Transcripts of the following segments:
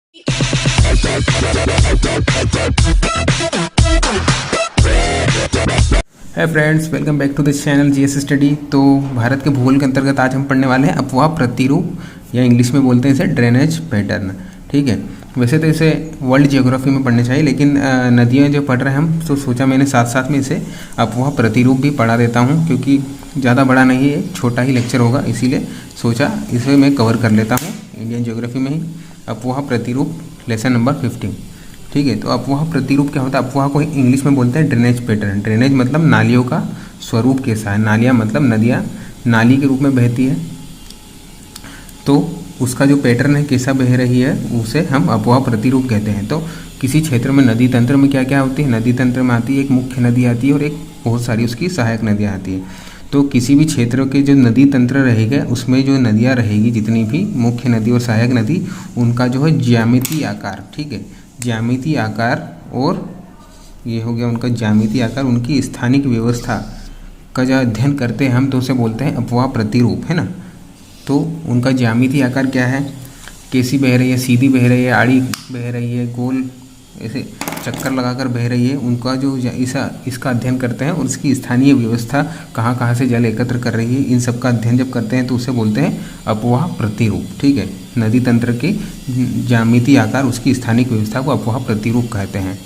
है friends, welcome back to the channel GS study. तो भारत के भूगोल के अंतर्गत आज हम पढ़ने वाले हैं अपवाह प्रतिरूप, या इंग्लिश में बोलते हैं इसे ड्रेनेज पैटर्न। ठीक है, वैसे तो इसे वर्ल्ड जियोग्राफी में पढ़ने चाहिए, लेकिन नदियाँ जो पढ़ रहे हैं हम, तो सोचा मैंने साथ साथ में इसे अपवाह प्रतिरूप भी पढ़ा देता हूँ, क्योंकि ज़्यादा बड़ा नहीं है, छोटा ही लेक्चर होगा, इसीलिए सोचा इसे मैं कवर कर लेता हूँ इंडियन जियोग्राफी में ही। अपवाह प्रतिरूप लेसन नंबर 15। ठीक है, तो अपवाह प्रतिरूप क्या होता है? अपवाह को इंग्लिश में बोलते हैं ड्रेनेज पैटर्न। ड्रेनेज मतलब नालियों का स्वरूप कैसा है। नालियाँ मतलब नदियाँ नाली के रूप में बहती है, तो उसका जो पैटर्न है कैसा बह रही है, उसे हम अपवाह प्रतिरूप कहते हैं। तो किसी क्षेत्र में नदी तंत्र में क्या क्या होती है? नदी तंत्र में आती है एक मुख्य नदी आती है और एक बहुत सारी उसकी सहायक नदियाँ आती है। तो किसी भी क्षेत्र के जो नदी तंत्र रहेगा उसमें जो नदियाँ रहेगी, जितनी भी मुख्य नदी और सहायक नदी, उनका जो है ज्यामितीय आकार, ठीक है, ज्यामितीय आकार, और ये हो गया उनका ज्यामितीय आकार, उनकी स्थानिक व्यवस्था का जो अध्ययन करते हैं हम, तो उसे बोलते हैं अपवाह प्रतिरूप, है ना। तो उनका ज्यामितीय आकार क्या है? कैसी बह रही है? सीधी बह रही है, आड़ी बह रही है, गोल ऐसे चक्कर लगाकर बह रही है, उनका जो इसका अध्ययन करते हैं। और उसकी स्थानीय व्यवस्था कहाँ कहाँ से जल एकत्र कर रही है, इन सब का अध्ययन जब करते हैं तो उसे बोलते हैं अपवाह प्रतिरूप। ठीक है, नदी तंत्र के ज्यामितीय आकार, उसकी स्थानिक व्यवस्था को अपवाह प्रतिरूप कहते हैं।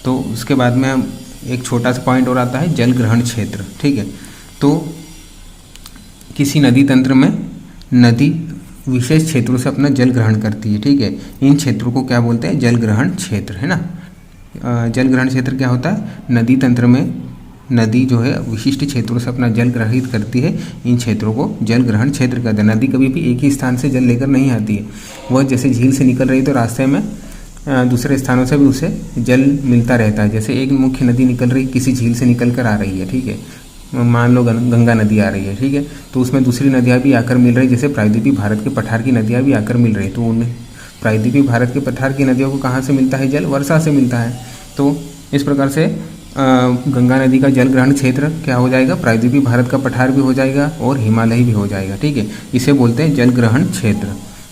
तो उसके बाद में एक छोटा सा पॉइंट और आता है, जल ग्रहण क्षेत्र। ठीक है, तो किसी नदी तंत्र में नदी विशेष क्षेत्रों से अपना जल ग्रहण करती है। ठीक है, इन क्षेत्रों को क्या बोलते हैं? जल ग्रहण क्षेत्र, है ना। जल ग्रहण क्षेत्र क्या होता है? नदी तंत्र में नदी जो है विशिष्ट क्षेत्रों से अपना जल ग्रहित करती है, इन क्षेत्रों को जल ग्रहण क्षेत्र कहते हैं। नदी कभी भी एक ही स्थान से जल लेकर नहीं आती है, वह जैसे झील से निकल रही तो रास्ते में दूसरे स्थानों से भी उसे जल मिलता रहता है। जैसे एक मुख्य नदी निकल रही, किसी झील से निकल कर आ रही है, ठीक है, मान लो गंगा नदी आ रही है, ठीक है, तो उसमें दूसरी नदियाँ भी आकर मिल रही, जैसे प्रायद्वीपीय भारत के पठार की नदियाँ भी आकर मिल रही। तो उन्हें प्रायद्वीपीय भारत के पठार की नदियों को कहाँ से मिलता है जल? वर्षा से मिलता है। तो इस प्रकार से गंगा नदी का जल ग्रहण क्षेत्र क्या हो जाएगा? प्रायद्वीपीय भारत का पठार भी हो जाएगा और हिमालय भी हो जाएगा। ठीक है, इसे बोलते हैं जल ग्रहण क्षेत्र।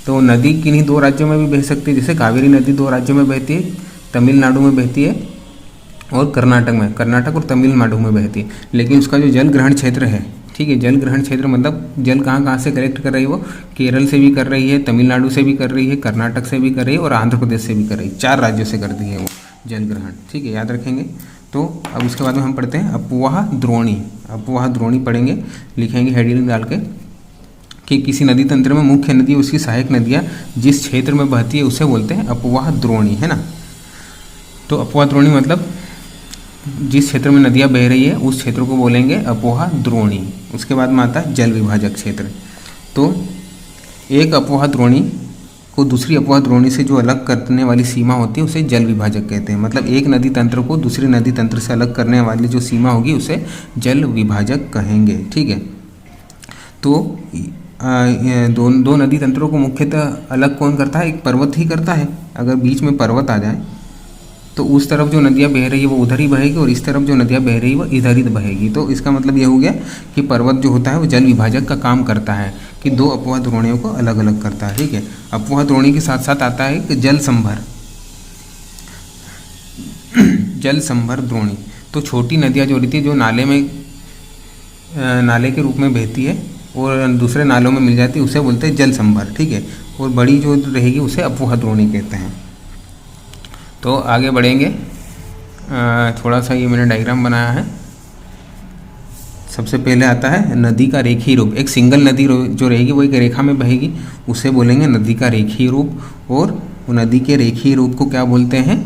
तो नदी किन्हीं दो राज्यों में भी बह सकती है, जैसे कावेरी नदी दो राज्यों में बहती है, तमिलनाडु में बहती है और कर्नाटक में, कर्नाटक और तमिलनाडु में बहती है। लेकिन उसका जो जल ग्रहण क्षेत्र है, ठीक है, जल ग्रहण क्षेत्र मतलब जल कहाँ कहाँ से कलेक्ट कर रही है? वो केरल से भी कर रही है, तमिलनाडु से भी कर रही है, कर्नाटक से भी कर रही है और आंध्र प्रदेश से भी कर रही है। 4 राज्यों से करती है वो जल ग्रहण। ठीक है, याद रखेंगे। तो अब उसके बाद में हम पढ़ते हैं अपवाह द्रोणी। अपवाह द्रोणी पढ़ेंगे, लिखेंगे हेडिंग डाल के कि किसी नदी तंत्र में मुख्य नदी, उसकी सहायक नदियाँ जिस क्षेत्र में बहती है उसे बोलते हैं अपवाह द्रोणी, है ना। तो अपवाह द्रोणी मतलब जिस क्षेत्र में नदियाँ बह रही है उस क्षेत्र को बोलेंगे अपवाह द्रोणी। उसके बाद में आता है जल विभाजक क्षेत्र। तो एक अपवाह द्रोणी को दूसरी अपवाह द्रोणी से जो अलग करने वाली सीमा होती है उसे जल विभाजक कहते हैं। मतलब एक नदी तंत्र को दूसरी नदी तंत्र से अलग करने वाली जो सीमा होगी उसे जल विभाजक कहेंगे। ठीक है, तो दो नदी तंत्रों को मुख्यतः अलग कौन करता है? एक पर्वत ही करता है। अगर बीच में पर्वत आ जाए तो उस तरफ जो नदियाँ बह रही है वो उधर ही बहेगी और इस तरफ जो नदियाँ बह रही है वो इधर ही बहेगी। तो इसका मतलब ये हो गया कि पर्वत जो होता है वो जल विभाजक का काम करता है, कि दो अपवाह द्रोणियों को अलग अलग करता है। ठीक है, अपवाह द्रोणी के साथ साथ आता है कि जल संभर, जल संभर द्रोणी। तो छोटी नदियाँ जो रहती है, जो नाले में नाले के रूप में बहती है और दूसरे नालों में मिल जाती है, उसे बोलते हैं जल संभर। ठीक है, और बड़ी जो रहेगी उसे अपवाह द्रोणी कहते हैं। तो आगे बढ़ेंगे, थोड़ा सा ये मैंने डायग्राम बनाया है। सबसे पहले आता है नदी का रेखीय रूप। एक सिंगल नदी जो रहेगी वो एक रेखा में बहेगी, उसे बोलेंगे नदी का रेखीय रूप। और वो नदी के रेखीय रूप को क्या बोलते हैं?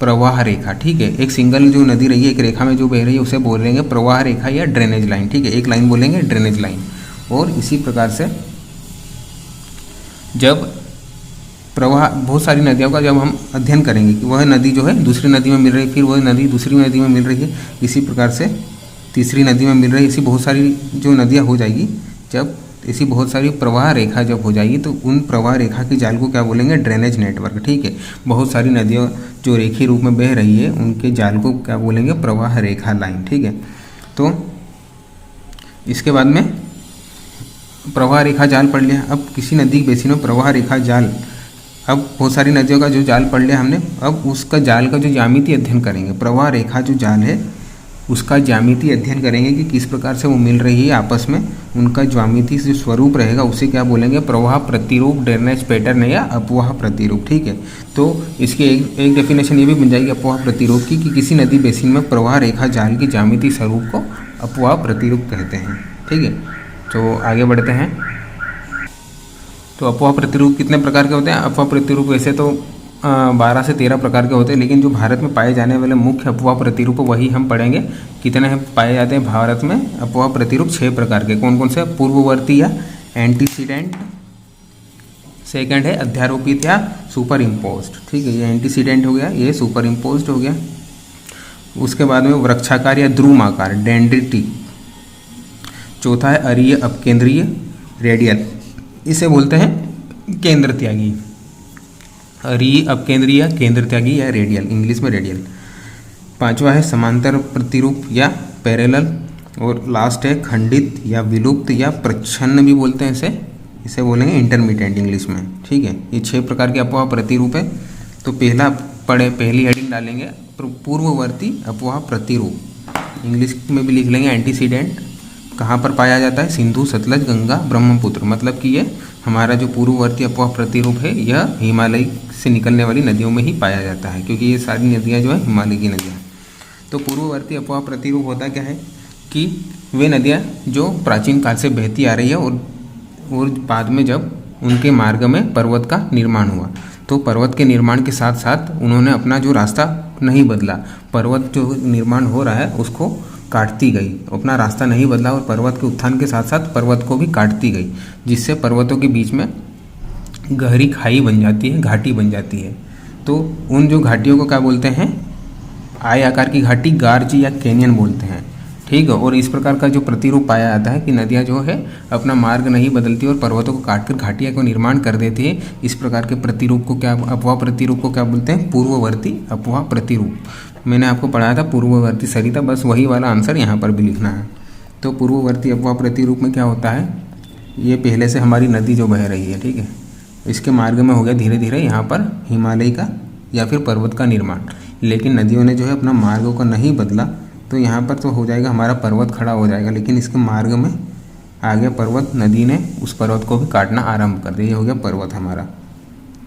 प्रवाह रेखा। ठीक है, एक सिंगल जो नदी रही है एक रेखा में जो बह रही है उसे बोलेंगे प्रवाह रेखा या ड्रेनेज लाइन। ठीक है, एक लाइन बोलेंगे ड्रेनेज लाइन। और इसी प्रकार से जब प्रवाह, बहुत सारी नदियों का जब हम अध्ययन करेंगे कि वह नदी जो है दूसरी नदी में मिल रही है, फिर वह नदी दूसरी नदी में मिल रही है, इसी प्रकार से तीसरी नदी में मिल रही है, ऐसी बहुत सारी जो नदियाँ हो जाएगी, जब ऐसी बहुत सारी प्रवाह रेखा जब हो जाएगी तो उन प्रवाह रेखा की जाल को क्या बोलेंगे? Drainage network. ठीक है, बहुत सारी नदियाँ जो रेखीय रूप में बह रही है उनके जाल को क्या बोलेंगे? प्रवाह रेखा लाइन। ठीक है, तो इसके बाद में प्रवाह रेखा जाल पढ़ लिया। अब किसी नदी के बेसिन में प्रवाह रेखा जाल अब बहुत सारी नदियों का जो जाल पढ़ लिया हमने, अब उसका जाल का जो ज्यामितीय अध्ययन करेंगे। प्रवाह रेखा जो जाल है उसका ज्यामितीय अध्ययन करेंगे कि किस प्रकार से वो मिल रही है आपस में, उनका ज्यामितीय जो स्वरूप रहेगा उसे क्या बोलेंगे, प्रवाह प्रतिरूप, ड्रेनेज पैटर्न या अपवाह प्रतिरूप। ठीक है, तो इसकी एक डेफिनेशन ये भी बन जाएगी अपवाह प्रतिरूप की कि किसी नदी बेसिन में प्रवाह रेखा जाल की ज्यामितीय स्वरूप को अपवाह प्रतिरूप कहते हैं। ठीक है, तो आगे बढ़ते हैं। तो अपवाह प्रतिरूप कितने प्रकार के होते हैं? अपवाह प्रतिरूप वैसे तो 12 से 13 प्रकार के होते हैं, लेकिन जो भारत में पाए जाने वाले मुख्य अपवाह प्रतिरूप वही हम पढ़ेंगे। कितने हैं पाए जाते हैं भारत में अपवाह प्रतिरूप? 6 प्रकार के। कौन कौन से? पूर्ववर्ती या एंटीसीडेंट, सेकंड है अध्यारोपित या सुपर इम्पोज्ड। ठीक है, ये एंटीसीडेंट हो गया, ये सुपर इम्पोज्ड हो गया। उसके बाद में वृक्षाकार या ध्रुमाकार, डेंड्रिटिक। चौथा है अरीय अपकेंद्रीय, रेडियल, इसे बोलते हैं केंद्र त्यागी। अरीय अपकेंद्रीय, केंद्र त्यागी या रेडियल, इंग्लिश में रेडियल। पांचवा है समांतर प्रतिरूप या पैरेलल, और लास्ट है खंडित या विलुप्त या प्रच्छन्न भी बोलते हैं इसे बोलेंगे इंटरमीडिएट इंग्लिश में। ठीक है, ये 6 प्रकार के अपवाह प्रतिरूप है। तो पहली हेडिंग डालेंगे पूर्ववर्ती अपवाह प्रतिरूप, इंग्लिश में भी लिख लेंगे एंटीसीडेंट। कहाँ पर पाया जाता है? सिंधु, सतलज, गंगा, ब्रह्मपुत्र। मतलब कि ये हमारा जो पूर्ववर्ती अपवाह प्रतिरूप है यह हिमालय से निकलने वाली नदियों में ही पाया जाता है, क्योंकि ये सारी नदियाँ जो है हिमालय की नदियाँ। तो पूर्ववर्ती अपवाह प्रतिरूप होता क्या है कि वे नदियाँ जो प्राचीन काल से बहती आ रही है और बाद में जब उनके मार्ग में पर्वत का निर्माण हुआ, तो पर्वत के निर्माण के साथ साथ उन्होंने अपना जो रास्ता नहीं बदला, पर्वत जो निर्माण हो रहा है उसको काटती गई, अपना रास्ता नहीं बदला और पर्वत के उत्थान के साथ साथ पर्वत को भी काटती गई, जिससे पर्वतों के बीच में गहरी खाई बन जाती है, घाटी बन जाती है। तो उन जो घाटियों को क्या बोलते हैं? आय आकार की घाटी, गार्ज या कैनियन बोलते हैं। ठीक है, और इस प्रकार का जो प्रतिरूप पाया जाता है कि नदियाँ जो है अपना मार्ग नहीं बदलती और पर्वतों को काटकर घाटियाँ को निर्माण कर देती है, इस प्रकार के प्रतिरूप को क्या, अपवाह प्रतिरूप को क्या बोलते हैं? पूर्ववर्ती अपवाह प्रतिरूप। मैंने आपको पढ़ाया था पूर्ववर्ती सरिता, बस वही वाला आंसर यहाँ पर भी लिखना है। तो पूर्ववर्ती अपवाह प्रतिरूप में क्या होता है? ये पहले से हमारी नदी जो बह रही है, ठीक है, इसके मार्ग में हो गया धीरे धीरे यहाँ पर हिमालय का या फिर पर्वत का निर्माण, लेकिन नदियों ने जो है अपना मार्ग को नहीं बदला, तो यहाँ पर तो हो जाएगा हमारा पर्वत खड़ा हो जाएगा, लेकिन इसके मार्ग में आ गया पर्वत, नदी ने उस पर्वत को भी काटना आरंभ कर दिया, ये हो गया पर्वत हमारा।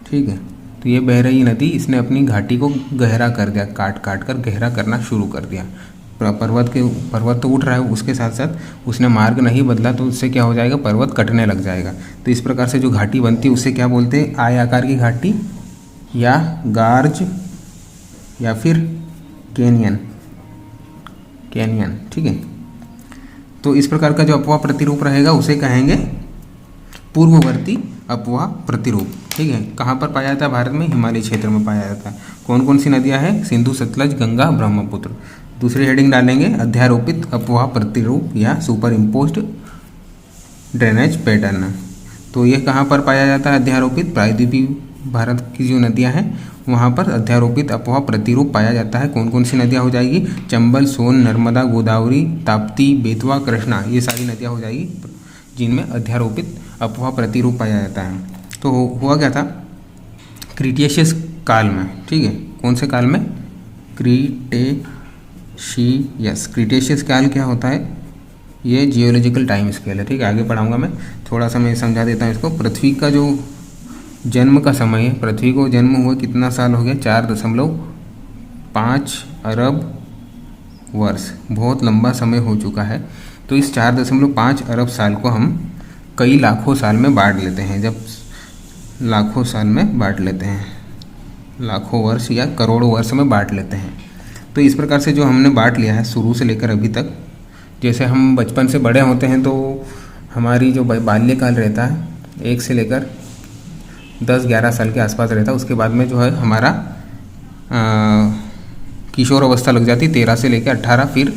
ठीक है, तो ये बह रही नदी, इसने अपनी घाटी को गहरा कर दिया, काट काट कर गहरा करना शुरू कर दिया। पर्वत तो उठ रहा है, उसके साथ साथ उसने मार्ग नहीं बदला, तो उससे क्या हो जाएगा? पर्वत कटने लग जाएगा। तो इस प्रकार से जो घाटी बनती है उसे क्या बोलते हैं? आय आकार की घाटी या गार्ज या फिर कैनियन। ठीक है, तो इस प्रकार का जो अपवाह प्रतिरूप रहेगा उसे कहेंगे पूर्ववर्ती अपवाह प्रतिरूप। ठीक है, कहाँ पर पाया जाता है? भारत में हिमालय क्षेत्र में पाया जाता है। कौन कौन सी नदियाँ हैं? सिंधु, सतलज, गंगा, ब्रह्मपुत्र। दूसरी हेडिंग डालेंगे अध्यारोपित अपवाह प्रतिरूप या सुपर इम्पोज्ड ड्रेनेज पैटर्न। तो ये कहाँ पर पाया जाता है? अध्यारोपित प्रायद्वीपीय भारत की जो नदियाँ हैं वहाँ पर अध्यारोपित अपवाह प्रतिरूप पाया जाता है। कौन कौन सी नदियाँ हो जाएगी? चंबल, सोन, नर्मदा, गोदावरी, ताप्ती, बेतवा, कृष्णा, ये सारी नदियाँ हो जाएगी जिनमें अध्यारोपित अपवाह प्रतिरूप पाया जाता है। तो हुआ क्या था? क्रिटेशियस काल में, ठीक है, कौन से काल में? क्रिटेशियस काल क्या होता है? ये जियोलॉजिकल टाइम स्केल है। ठीक है, आगे पढ़ाऊंगा मैं, थोड़ा सा मैं समझा देता हूँ इसको। पृथ्वी का जो जन्म का समय है, पृथ्वी को जन्म हुआ कितना साल हो गया? 4.5 अरब वर्ष, बहुत लंबा समय हो चुका है। तो इस 4.5 अरब साल को हम कई लाखों साल में बांट लेते हैं। जब लाखों साल में बांट लेते हैं, लाखों वर्ष या करोड़ों वर्ष में बांट लेते हैं, तो इस प्रकार से जो हमने बांट लिया है शुरू से लेकर अभी तक, जैसे हम बचपन से बड़े होते हैं तो हमारी जो बाल्यकाल रहता है 1 से लेकर 10-11 साल के आसपास रहता है। उसके बाद में जो है हमारा किशोर अवस्था लग जाती 13 से लेकर 18, फिर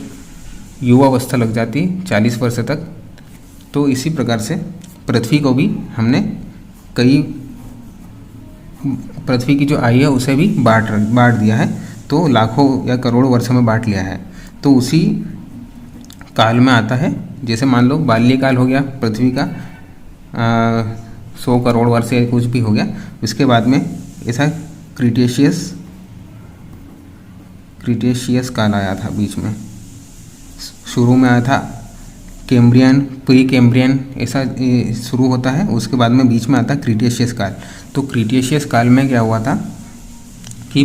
युवा अवस्था लग जाती 40 वर्ष तक। तो इसी प्रकार से पृथ्वी को भी हमने पृथ्वी की जो आयु है उसे भी बांट दिया है, तो लाखों या करोड़ों वर्षों में बांट लिया है। तो उसी काल में आता है, जैसे मान लो बाल्यकाल हो गया पृथ्वी का 100 करोड़ वर्ष या कुछ भी हो गया। उसके बाद में ऐसा क्रिटेशियस काल आया था बीच में, शुरू में आया था कैम्ब्रियन, प्री कैम्ब्रियन ऐसा शुरू होता है, उसके बाद में बीच में आता है क्रिटेशियस काल। तो क्रिटेशियस काल में क्या हुआ था कि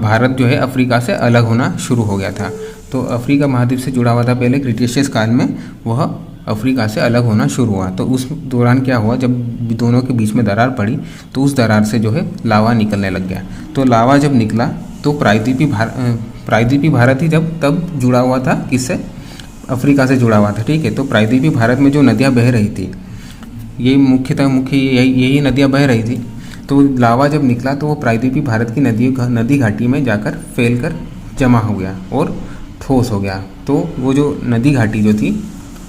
भारत जो है अफ्रीका से अलग होना शुरू हो गया था। तो अफ्रीका महाद्वीप से जुड़ा हुआ था पहले, क्रिटेशियस काल में वह अफ्रीका से अलग होना शुरू हुआ। तो उस दौरान क्या हुआ, जब दोनों के बीच में दरार पड़ी तो उस दरार से जो है लावा निकलने लग गया। तो लावा जब निकला तो प्रायद्वीपीय भारत ही जब तब जुड़ा हुआ था, किससे, अफ्रीका से जुड़ा हुआ था, ठीक है। तो प्रायद्वीपीय भारत में जो नदियाँ बह रही थी, ये मुख्य यही नदियाँ बह रही थी। तो लावा जब निकला तो वो प्रायद्वीपीय भारत की नदी घाटी में जाकर फैल कर जमा हो गया और ठोस हो गया। तो वो जो नदी घाटी जो थी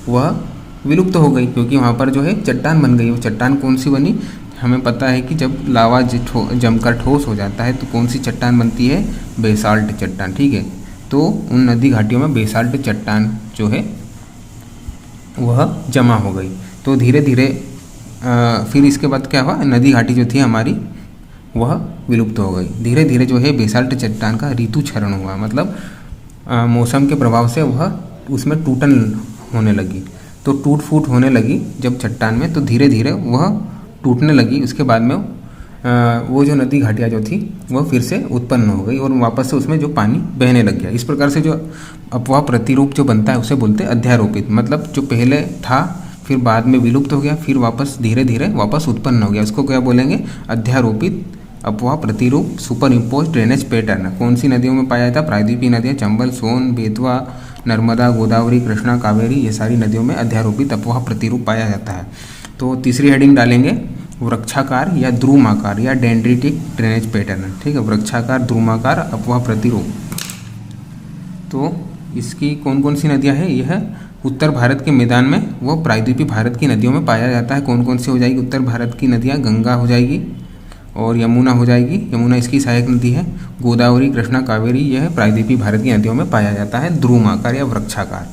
वह विलुप्त हो गई, क्योंकि वहाँ पर जो है चट्टान बन गई। वो चट्टान कौन सी बनी, हमें पता है कि जब लावा जमकर ठोस हो जाता है तो कौन सी चट्टान बनती है, बेसाल्ट चट्टान, ठीक है। तो उन नदी घाटियों में बेसाल्ट चट्टान जो है वह जमा हो गई। तो धीरे धीरे फिर इसके बाद क्या हुआ, नदी घाटी जो थी हमारी वह विलुप्त हो गई। धीरे धीरे जो है बेसाल्ट चट्टान का ऋतु क्षरण हुआ, मतलब मौसम के प्रभाव से वह उसमें टूटन होने लगी। तो टूट फूट होने लगी जब चट्टान में, तो धीरे धीरे वह टूटने लगी। उसके बाद में वो जो नदी घाटियाँ जो थी वह फिर से उत्पन्न हो गई और वापस से उसमें जो पानी बहने लग गया। इस प्रकार से जो अपवाह प्रतिरूप जो बनता है उसे बोलते हैं अध्यारोपित, मतलब जो पहले था फिर बाद में विलुप्त हो गया, फिर वापस धीरे धीरे वापस उत्पन्न हो गया, उसको क्या बोलेंगे, अध्यारोपित अपवाह प्रतिरूप सुपर इम्पोज ड्रेनेज पैटर्न। कौन सी नदियों में पाया जाता है, प्रायद्वीपीय नदियाँ चंबल, सोन, बेतवा, नर्मदा, गोदावरी, कृष्णा, कावेरी, ये सारी नदियों में अध्यारोपित अपवाह प्रतिरूप पाया जाता है। तो तीसरी हेडिंग डालेंगे वृक्षाकार या ध्रुमाकार या डेंड्रिटिक ड्रेनेज पैटर्न, ठीक है, वृक्षाकार ध्रुमाकार अपवाह प्रतिरूप। तो इसकी कौन कौन सी नदियाँ हैं, यह उत्तर भारत के मैदान में वो प्रायद्वीपीय भारत की नदियों में पाया जाता है। कौन कौन सी हो जाएगी उत्तर भारत की नदियाँ, गंगा हो जाएगी और यमुना हो जाएगी, यमुना इसकी सहायक नदी है। गोदावरी, कृष्णा, कावेरी यह प्रायद्वीपीय भारत की नदियों में पाया जाता है ध्रुमाकार या वृक्षाकार।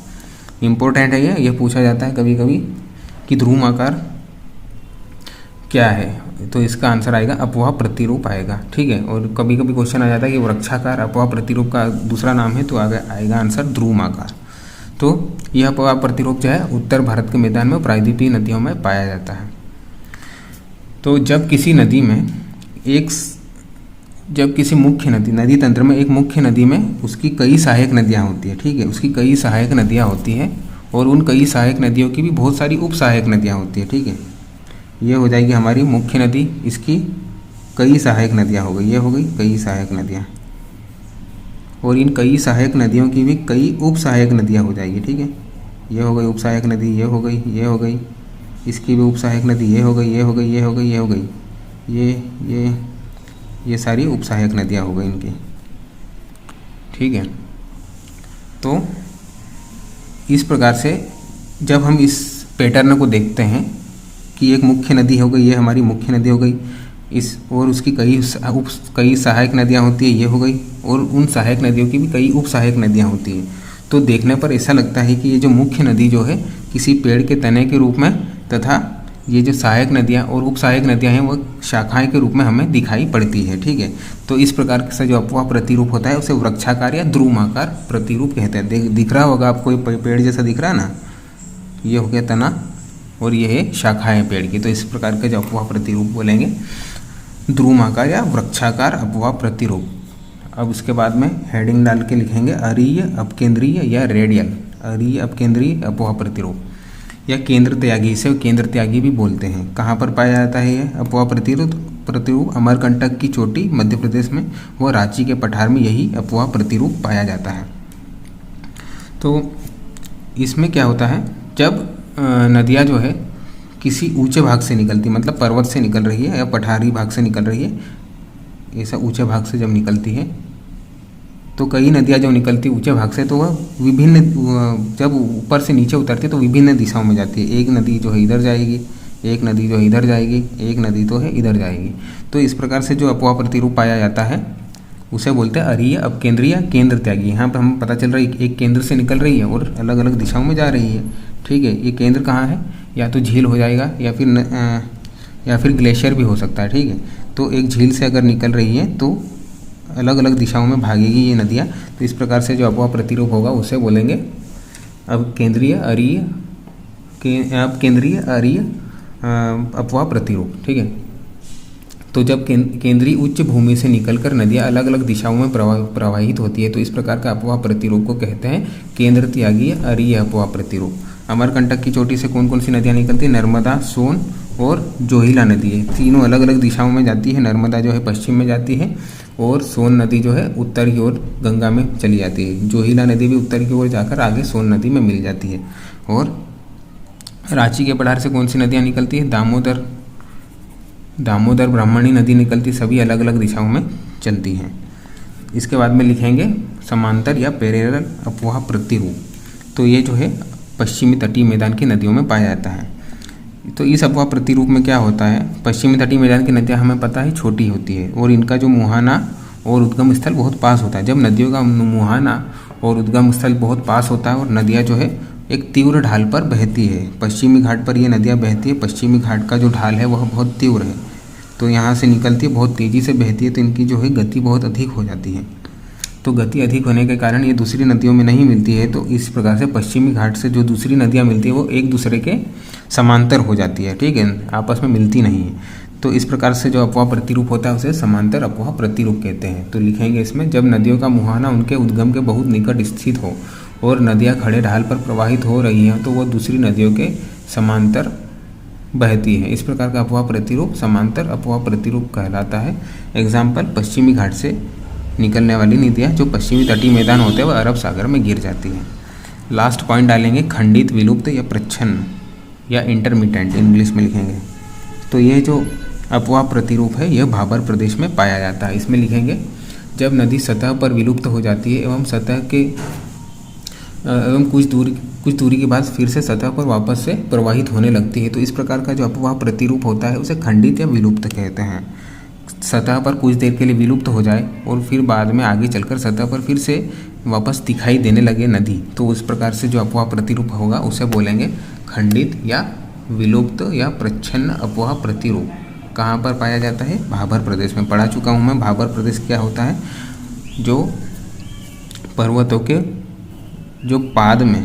इम्पोर्टेंट है यह पूछा जाता है कभी कभी कि ध्रुमाकार क्या है, तो इसका आंसर आएगा अपवाह प्रतिरूप आएगा, ठीक है। और कभी कभी क्वेश्चन आ जाता है कि वृक्षाकार अपवाह प्रतिरूप का दूसरा नाम है, तो आएगा आंसर ध्रुमाकार। तो यह अपवाह प्रतिरूप जो है उत्तर भारत के मैदान में प्रायद्वीपीय नदियों में पाया जाता है। तो जब किसी नदी में जब किसी मुख्य नदी तंत्र में एक मुख्य नदी में उसकी कई सहायक नदियाँ होती है, ठीक है, उसकी कई सहायक नदियाँ होती हैं और उन कई सहायक नदियों की भी बहुत सारी उप सहायक नदियाँ होती है, ठीक है। ये हो जाएगी हमारी मुख्य नदी, इसकी कई सहायक नदियाँ हो गई, ये हो गई कई सहायक नदियाँ, और इन कई सहायक नदियों की भी कई उप सहायक नदियाँ हो जाएगी, ठीक है। ये हो गई उप सहायक नदी, ये हो गई, ये हो गई, इसकी भी उप सहायक नदी, ये हो गई, ये हो गई, ये हो गई, ये हो गई, ये सारी उप सहायक नदियाँ हो गई इनकी, ठीक है। तो इस प्रकार से जब हम इस पैटर्न को देखते हैं कि एक मुख्य नदी हो गई, ये हमारी मुख्य नदी हो गई, इस और उसकी कई सहायक नदियाँ होती है, ये हो गई, और उन सहायक नदियों की भी कई उप सहायक नदियाँ होती हैं। तो देखने पर ऐसा लगता है कि ये जो मुख्य नदी जो है किसी पेड़ के तने के रूप में, तथा ये जो सहायक नदियाँ और उप सहायक नदियाँ हैं वो शाखाएं के रूप में हमें दिखाई पड़ती है, ठीक है। तो इस प्रकार से जो अपवाह प्रतिरूप होता है उसे वृक्षाकार या ध्रुमाकार प्रतिरूप कहते हैं। दिख रहा होगा आपको, पेड़ जैसा दिख रहा है ना, ये हो गया तना और ये है शाखाएं पेड़ की। तो इस प्रकार के जो अपवाह प्रतिरूप बोलेंगे ध्रुमाकार या वृक्षाकार अपवाह प्रतिरूप। अब उसके बाद में हेडिंग डाल के लिखेंगे अरीय अपकेंद्रीय या रेडियल, अरीय अपकेंद्रीय अपवाह प्रतिरूप या केंद्र त्यागी, इसे केंद्र त्यागी भी बोलते हैं। कहाँ पर पाया जाता है ये अपवाह प्रतिरूप, अमरकंटक की चोटी मध्य प्रदेश में व रांची के पठार में यही अपवाह प्रतिरूप पाया जाता है। तो इसमें क्या होता है, जब नदियाँ जो है किसी ऊंचे भाग से निकलती, मतलब पर्वत से निकल रही है या पठारी भाग से निकल रही है, ऐसा ऊंचे भाग से जब निकलती है तो कई नदियाँ जब निकलती ऊंचे भाग से तो वह विभिन्न, जब ऊपर से नीचे उतरती है तो विभिन्न दिशाओं में जाती है। एक नदी जो है इधर जाएगी, एक नदी जो है इधर जाएगी, एक नदी तो है इधर जाएगी। तो इस प्रकार से जो अपवाह प्रतिरूप पाया जाता है उसे बोलते हैं अरीय अपकेंद्रीय केंद्र त्यागी। यहाँ पर हम पता चल रहा है एक केंद्र से निकल रही है और अलग अलग दिशाओं में जा रही है, ठीक है। ये केंद्र कहाँ है, या तो झील हो जाएगा या फिर या फिर ग्लेशियर भी हो सकता है, ठीक है। तो एक झील से अगर निकल रही है तो अलग अलग दिशाओं में भागेगी ये नदियाँ। तो इस प्रकार से जो अफवाह प्रतिरूप होगा उसे बोलेंगे अब केंद्रीय अरीय अफवाह प्रतिरूप, ठीक है। तो जब केंद्रीय उच्च भूमि से निकलकर नदियाँ अलग अलग दिशाओं में प्रवाहित होती है तो इस प्रकार का अफवाह प्रतिरूप को कहते हैं केंद्र त्यागीय अरीय अफवाह प्रतिरूप। अमरकंटक की चोटी से कौन कौन सी नदियाँ निकलती है? नर्मदा, सोन और जोहिला नदी है। तीनों अलग अलग दिशाओं में जाती है। नर्मदा जो है पश्चिम में जाती है और सोन नदी जो है उत्तर की ओर गंगा में चली जाती है। जोहिला नदी भी उत्तर की ओर जाकर आगे सोन नदी में मिल जाती है। और रांची के पठार से कौन सी नदियाँ निकलती है? दामोदर ब्राह्मणी नदी निकलती, सभी अलग अलग दिशाओं में चलती हैं। इसके बाद में लिखेंगे समांतर या पैरेलल अफवाह प्रतिरूप। तो ये जो है पश्चिमी तटीय मैदान की नदियों में पाया जाता है। तो इस अफवाह प्रतिरूप में क्या होता है? पश्चिमी तटीय मैदान की नदियाँ हमें पता है छोटी होती है और इनका जो मुहाना और उद्गम स्थल बहुत पास होता है। जब नदियों का मुहाना और उद्गम स्थल बहुत पास होता है और नदियाँ जो है एक तीव्र ढाल पर बहती है, पश्चिमी घाट पर ये नदियाँ बहती है। पश्चिमी घाट का जो ढाल है वह बहुत तीव्र है, तो यहाँ से निकलती है, बहुत तेज़ी से बहती है, तो इनकी जो है गति बहुत अधिक हो जाती है। तो गति अधिक होने के कारण ये दूसरी नदियों में नहीं मिलती है। तो इस प्रकार से पश्चिमी घाट से जो दूसरी नदियाँ मिलती है वो एक दूसरे के समांतर हो जाती है, ठीक है, आपस में मिलती नहीं है। तो इस प्रकार से जो अफवाह प्रतिरूप होता है उसे समांतर अफवाह प्रतिरूप कहते हैं। तो लिखेंगे इसमें जब नदियों का मुहाना उनके उद्गम के बहुत निकट स्थित हो और नदियाँ खड़े ढाल पर प्रवाहित हो रही हैं तो वह दूसरी नदियों के समांतर बहती है। इस प्रकार का अफवाह प्रतिरूप समांतर अफवाह प्रतिरूप कहलाता है। एग्जाम्पल, पश्चिमी घाट से निकलने वाली नदियाँ जो पश्चिमी तटीय मैदान होते हैं वह अरब सागर में गिर जाती हैं। लास्ट पॉइंट डालेंगे खंडित, विलुप्त या प्रच्छन्न या इंटरमिटेंट, इंग्लिश में लिखेंगे। तो ये जो अफवाह प्रतिरूप है यह भाबर प्रदेश में पाया जाता है। इसमें लिखेंगे जब नदी सतह पर विलुप्त हो जाती है एवं कुछ दूरी के बाद फिर से सतह पर वापस से प्रवाहित होने लगती है, तो इस प्रकार का जो अफवाह प्रतिरूप होता है उसे खंडित या विलुप्त कहते हैं। सतह पर कुछ देर के लिए विलुप्त हो जाए और फिर बाद में आगे चलकर सतह पर फिर से वापस दिखाई देने लगे नदी, तो उस प्रकार से जो अफवाह प्रतिरूप होगा उसे बोलेंगे खंडित या विलुप्त या प्रच्छन्न अफवाह प्रतिरूप। कहाँ पर पाया जाता है? भाबर प्रदेश में। पढ़ा चुका हूँ मैं। भाबर प्रदेश क्या होता है? जो पर्वतों के जो पाद में,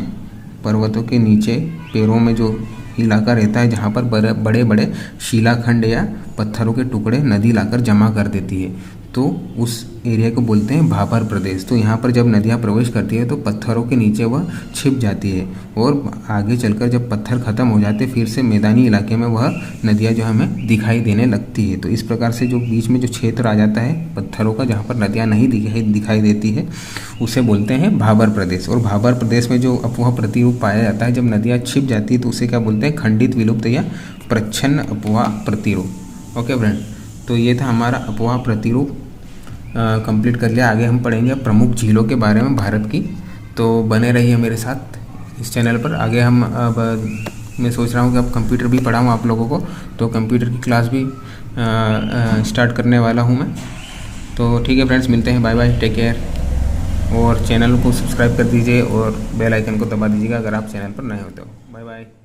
पर्वतों के नीचे पैरों में जो इलाका रहता है जहाँ पर बड़े बड़े शिलाखंड या पत्थरों के टुकड़े नदी लाकर जमा कर देती है, तो उस एरिया को बोलते हैं भाबर प्रदेश। तो यहाँ पर जब नदियाँ प्रवेश करती है तो पत्थरों के नीचे वह छिप जाती है और आगे चलकर जब पत्थर ख़त्म हो जाते फिर से मैदानी इलाके में वह नदियाँ जो हमें दिखाई देने लगती है। तो इस प्रकार से जो बीच में जो क्षेत्र आ जाता है पत्थरों का जहाँ पर नदियाँ नहीं दिखाई देती है उसे बोलते हैं भाबर प्रदेश। और भाबर प्रदेश में जो अफवाह प्रतिरूप पाया जाता है जब नदियाँ छिप जाती है तो उसे क्या बोलते हैं? खंडित, विलुप्त या प्रच्छन्न अफवाह प्रतिरूप। ओके फ्रेंड, तो ये था हमारा अफवाह प्रतिरूप कंप्लीट कर लिया। आगे हम पढ़ेंगे प्रमुख झीलों के बारे में भारत की, तो बने रहिए मेरे साथ इस चैनल पर। आगे हम अब मैं सोच रहा हूँ कि अब कंप्यूटर भी पढ़ाऊँ आप लोगों को, तो कंप्यूटर की क्लास भी स्टार्ट करने वाला हूँ मैं। तो ठीक है फ्रेंड्स, मिलते हैं, बाय बाय, टेक केयर। और चैनल को सब्सक्राइब कर दीजिए और बेल आइकन को दबा दीजिएगा अगर आप चैनल पर नए होते हो। Bye bye.